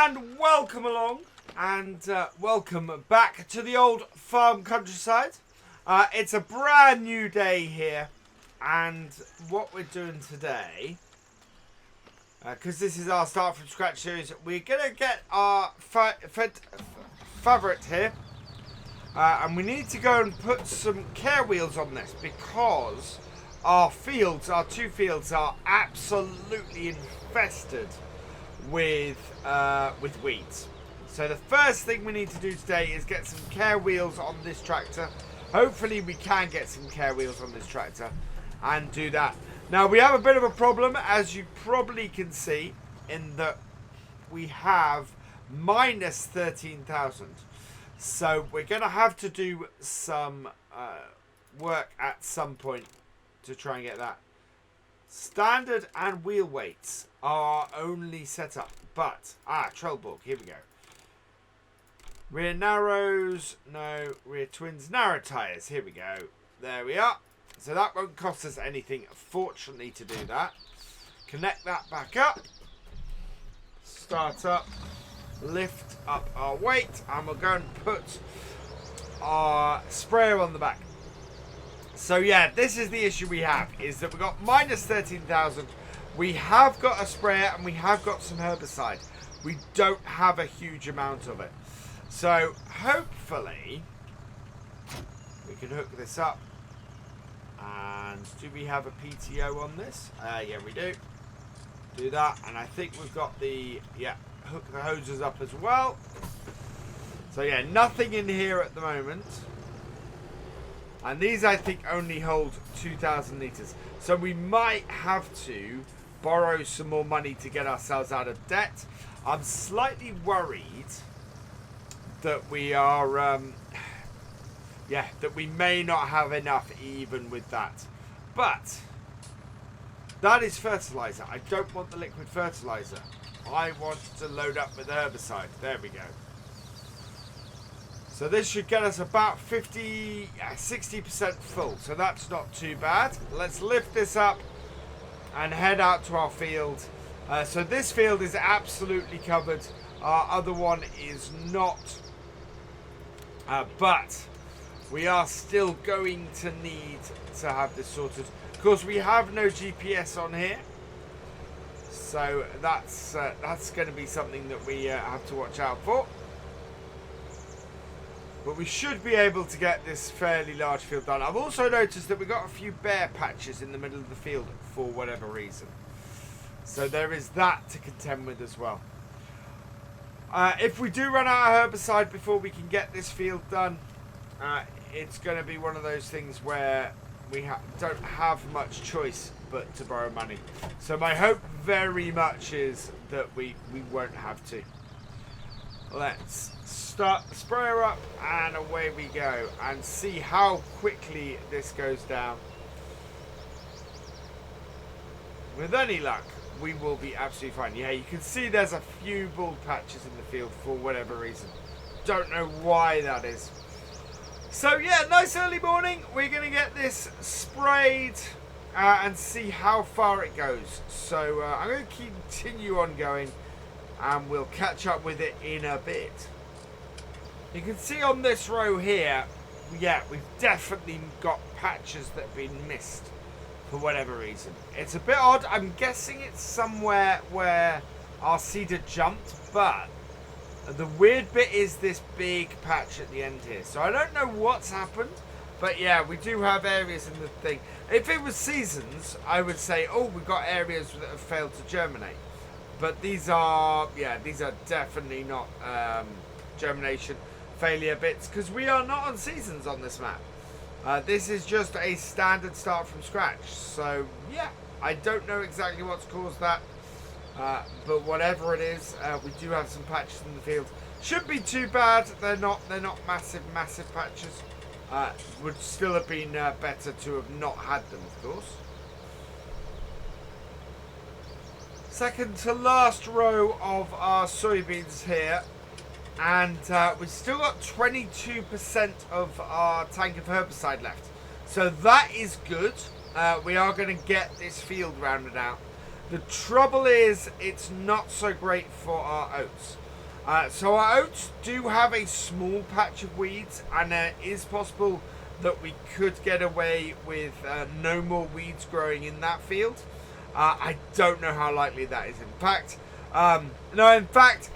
and welcome along, and welcome back to the old farm countryside. It's a brand new day here, and what we're doing today, because this is our start from scratch series, we're going to get our favorite here, and we need to go and put some care wheels on this because our two fields are absolutely infested with weeds. So the first thing we need to do today is get some care wheels on this tractor. Hopefully we can get some care wheels on this tractor and do that. Now we have a bit of a problem, as you probably can see, in that we have minus 13,000. So we're going to have to do some work at some point to try and get that. Standard and wheel weights are only set up, but Trellborg, here we go. Rear narrows, no. Rear twins, narrow tyres, here we go. There we are. So that won't cost us anything, fortunately, to do that. Connect that back up. Start up. Lift up our weight, and we'll go and put our sprayer on the back. So yeah, this is the issue we have, is that we've got minus 13,000. We have got a sprayer and we have got some herbicide. We don't have a huge amount of it. So hopefully we can hook this up. And do we have a PTO on this? Yeah, we do. Do that, and I think we've got the, hook the hoses up as well. So yeah, nothing in here at the moment. And these, I think, only hold 2,000 litres. So we might have to borrow some more money to get ourselves out of debt. I'm slightly worried that we are, that we may not have enough even with that. But that is fertilizer. I don't want the liquid fertilizer. I want to load up with herbicide. There we go. So this should get us about 60% full. So that's not too bad. Let's lift this up and head out to our field. So this field is absolutely covered. Our other one is not. But we are still going to need to have this sorted. Of course, we have no GPS on here. So that's going to be something that we have to watch out for. But we should be able to get this fairly large field done. I've also noticed that we've got a few bare patches in the middle of the field for whatever reason. So there is that to contend with as well. If we do run out of herbicide before we can get this field done, it's going to be one of those things where we don't have much choice but to borrow money. So my hope very much is that we won't have to. Let's start the sprayer up and away we go and see how quickly this goes down. With any luck, we will be absolutely fine. Yeah, you can see there's a few bald patches in the field for whatever reason. Don't know why that is. So yeah, nice early morning. We're going to get this sprayed and see how far it goes. So I'm going to continue on going, and we'll catch up with it in a bit. You can see on this row here, yeah, we've definitely got patches that have been missed for whatever reason. It's a bit odd. I'm guessing it's somewhere where our seeder jumped, but the weird bit is this big patch at the end here. So I don't know what's happened, but yeah, we do have areas in the thing. If it was seasons, I would say, oh, we've got areas that have failed to germinate. But these are definitely not germination failure bits, because we are not on seasons on this map. This is just a standard start from scratch. So yeah, I don't know exactly what's caused that, but whatever it is, we do have some patches in the field. Should be too bad. They're not massive patches. Would still have been better to have not had them, of course. Second to last row of our soybeans here, and we've still got 22% of our tank of herbicide left, so that is good. We are going to get this field rounded out. The trouble is, it's not so great for our oats. So our oats do have a small patch of weeds, and it is possible that we could get away with no more weeds growing in that field. I don't know how likely that is. In fact,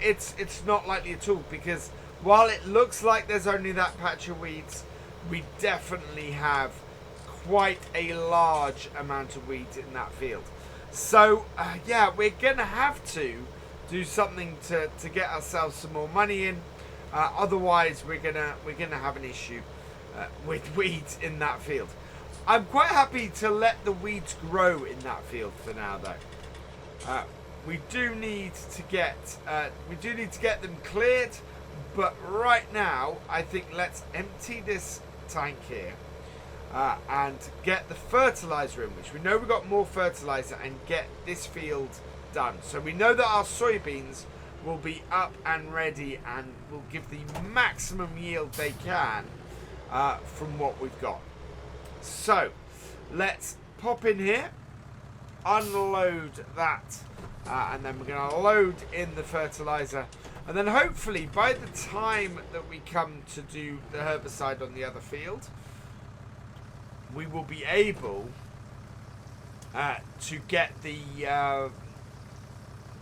it's not likely at all, because while it looks like there's only that patch of weeds, we definitely have quite a large amount of weeds in that field. So yeah, we're gonna have to do something to get ourselves some more money in. Otherwise, we're gonna have an issue with weeds in that field. I'm quite happy to let the weeds grow in that field for now, though. We do need to get them cleared, but right now I think let's empty this tank here and get the fertilizer in, which we know we've got more fertilizer, and get this field done. So we know that our soybeans will be up and ready and will give the maximum yield they can from what we've got. So let's pop in here, unload that, and then we're going to load in the fertilizer, and then hopefully by the time that we come to do the herbicide on the other field, we will be able to get the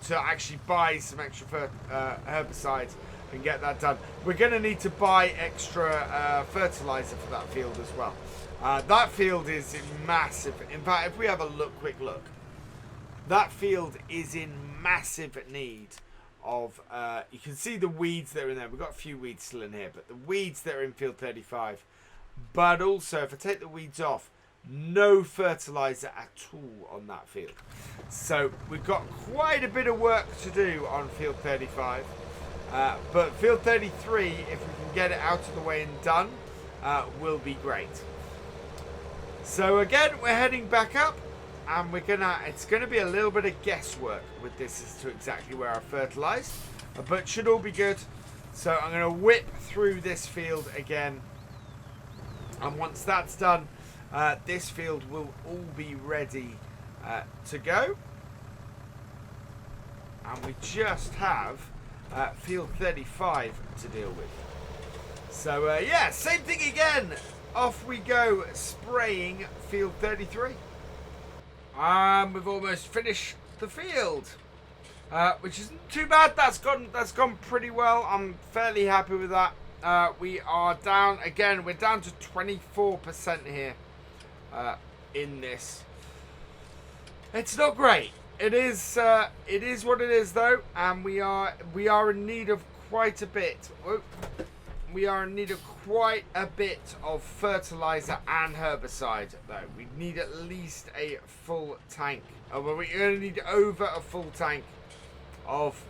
to actually buy some extra herbicides and get that done. We're going to need to buy extra fertilizer for that field as well. That field is massive. In fact, if we have a quick look, that field is in massive need of, you can see the weeds that are in there. We've got a few weeds still in here, but the weeds that are in field 35. But also, if I take the weeds off, no fertilizer at all on that field. So we've got quite a bit of work to do on field 35. But field 33, if we can get it out of the way and done, will be great. So again, we're heading back up, and it's gonna be a little bit of guesswork with this as to exactly where I fertilized, but should all be good. So I'm gonna whip through this field again, and once that's done, this field will all be ready to go, and we just have field 35 to deal with. So yeah, same thing again. Off we go, spraying field 33. And we've almost finished the field, which isn't too bad. That's gone pretty well. I'm fairly happy with that. We are down again. We're down to 24% here in this. It's not great. It is what it is, though, and we are in need of quite a bit. We are in need of quite a bit of fertilizer and herbicide, though. We need at least a full tank. Well, we're going to need over a full tank of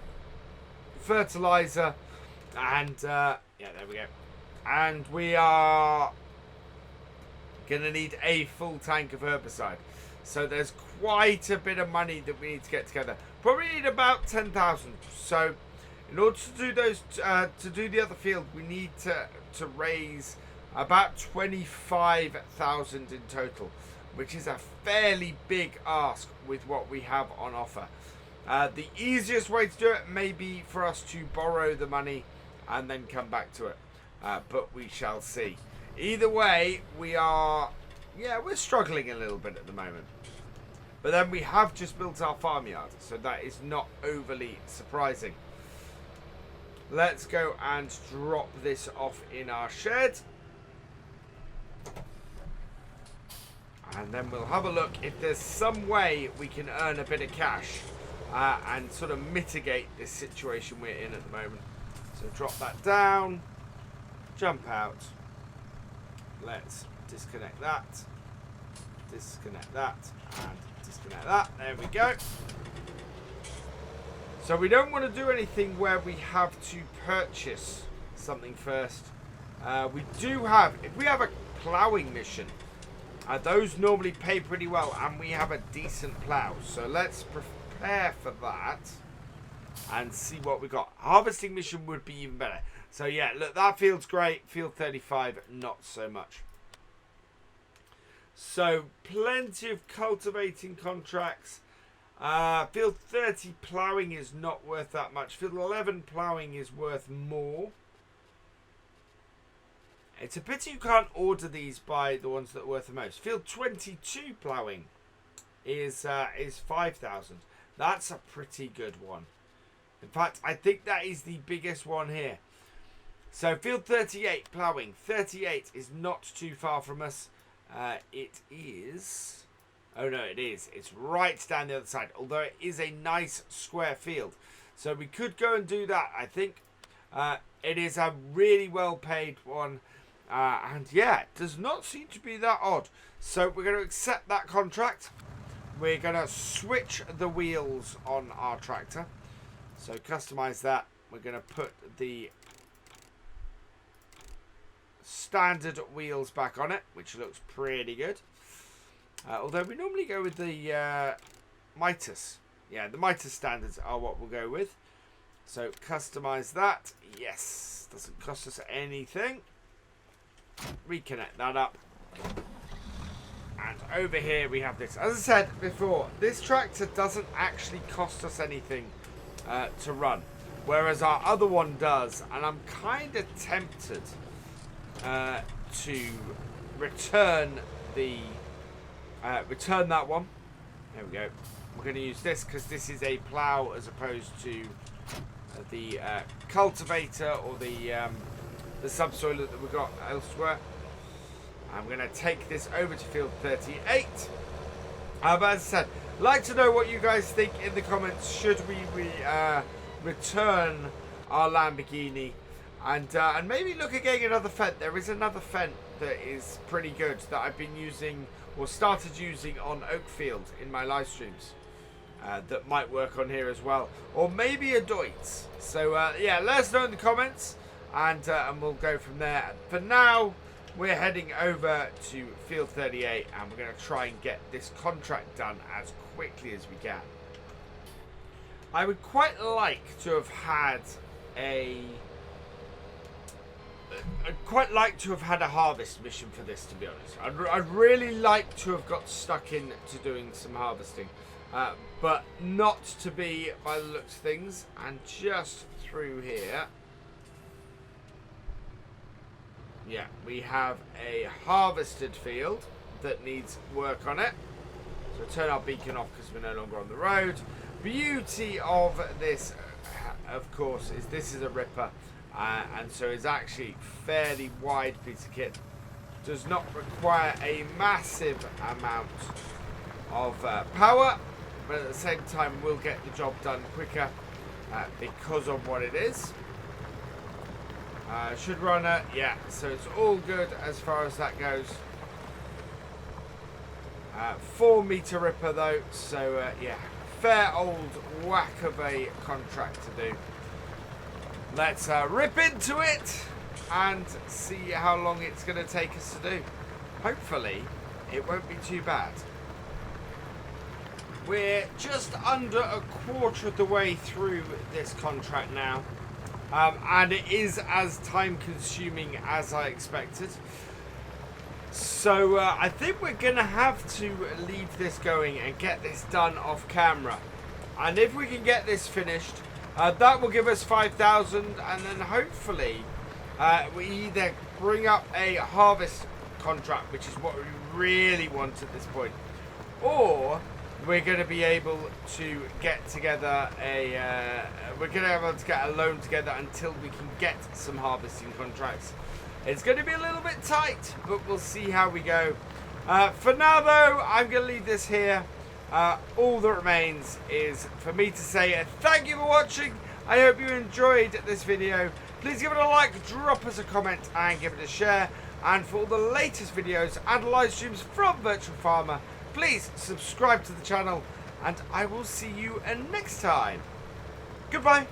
fertilizer, and yeah, there we go. And we are going to need a full tank of herbicide. So there's quite a bit of money that we need to get together. Probably need about 10,000. So in order to do those, to do the other field, we need to raise about 25,000 in total, which is a fairly big ask with what we have on offer. The easiest way to do it may be for us to borrow the money and then come back to it, but we shall see. Either way, we're struggling a little bit at the moment. But then we have just built our farmyard, so that is not overly surprising. Let's go and drop this off in our shed. And then we'll have a look if there's some way we can earn a bit of cash and sort of mitigate this situation we're in at the moment. So drop that down, jump out. Let's disconnect that, and disconnect that. There we go. So we don't want to do anything where we have to purchase something first. We do have, if we have a plowing mission, those normally pay pretty well, and we have a decent plow. So let's prepare for that and see what we got. Harvesting mission would be even better. So yeah, look, that field's great. Field 35, not so much. So plenty of cultivating contracts. Field 30 plowing is not worth that much. Field 11 plowing is worth more. It's a pity you can't order these by the ones that are worth the most. Field 22 plowing is 5,000. That's a pretty good one. In fact, I think that is the biggest one here. So field 38 plowing. 38 is not too far from us. It is... Oh no, it is. It's right down the other side. Although it is a nice square field. So we could go and do that, I think. It is a really well paid one. And yeah, it does not seem to be that odd. So we're going to accept that contract. We're going to switch the wheels on our tractor. So customize that. We're going to put the standard wheels back on it, which looks pretty good. Although we normally go with the Mitas. Yeah, the Mitas standards are what we'll go with. So customize that. Yes, doesn't cost us anything. Reconnect that up. And over here we have this. As I said before, this tractor doesn't actually cost us anything to run, whereas our other one does. And I'm kind of tempted to return that one. There we go. We're going to use this because this is a plow as opposed to the cultivator or the subsoiler that we've got elsewhere. I'm going to take this over to field 38. But as I said, like to know what you guys think in the comments. Should we return our Lamborghini and maybe look at getting another Fendt? There is another Fendt that is pretty good that I've been using or started using on Oakfield in my live streams. That might work on here as well, or maybe a Deutz. So yeah, let us know in the comments, and we'll go from there. For now, we're heading over to field 38, and we're going to try and get this contract done as quickly as we can. I would quite like to have had a harvest mission for this, to be honest. I'd really like to have got stuck into doing some harvesting, but not to be by the looks of things. And just through here, yeah, we have a harvested field that needs work on it. So turn our beacon off because we're no longer on the road. Beauty of this, of course, is this is a ripper. And so it's actually fairly wide piece of kit. Does not require a massive amount of power, but at the same time will get the job done quicker because of what it is. Should run it, yeah, so it's all good as far as that goes. 4 meter ripper though, so yeah, fair old whack of a contract to do. Let's rip into it and see how long it's going to take us to do. Hopefully it won't be too bad. We're just under a quarter of the way through this contract now. And it is as time consuming as I expected. So I think we're going to have to leave this going and get this done off camera. And if we can get this finished, that will give us 5,000, and then hopefully we either bring up a harvest contract, which is what we really want at this point, or we're going to be able to get together we're going to be able to get a loan together until we can get some harvesting contracts. It's going to be a little bit tight, but we'll see how we go. For now though, I'm going to leave this here. All that remains is for me to say thank you for watching. I hope you enjoyed this video. Please give it a like, drop us a comment, and give it a share. And for all the latest videos and live streams from Virtual Farmer, please subscribe to the channel, and I will see you next time. Goodbye.